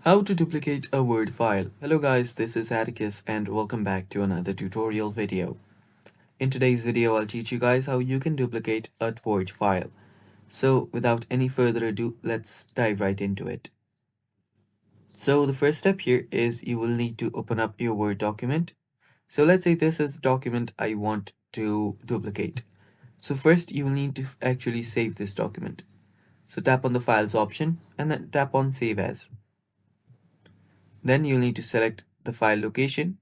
How to duplicate a Word file. Hello guys, this is Atticus and welcome back to another tutorial video. In today's video, I'll teach you guys how you can duplicate a Word file. So without any further ado, let's dive right into it. So the first step here is you will need to open up your Word document. So let's say this is the document I want to duplicate. So first you will need to actually save this document. So tap on the Files option and then tap on Save As. Then you'll need to select the file location,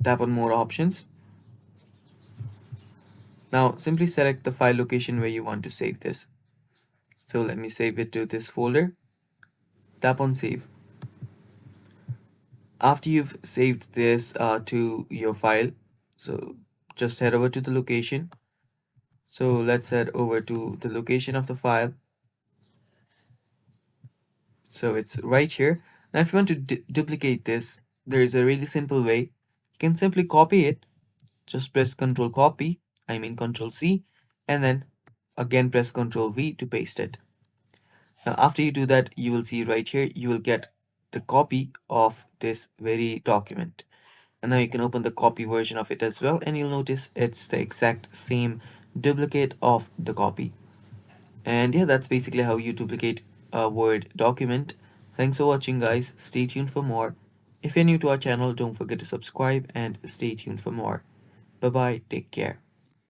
tap on More Options. Now simply select the file location where you want to save this. So let me save it to this folder. Tap on Save. After you've saved this to your file, so just head over to the location. So let's head over to the location of the file. So it's right here. Now if you want to duplicate this, there is a really simple way. You can simply copy it. Just press Ctrl Copy, Ctrl C, and then again press Ctrl V to paste it. Now after you do that, you will see right here, you will get the copy of this very document. And now you can open the copy version of it as well, and you'll notice it's the exact same duplicate of the copy. And yeah, that's basically how you duplicate a Word document. Thanks for watching guys, stay tuned for more. If you're new to our channel, don't forget to subscribe and stay tuned for more. Bye bye, take care.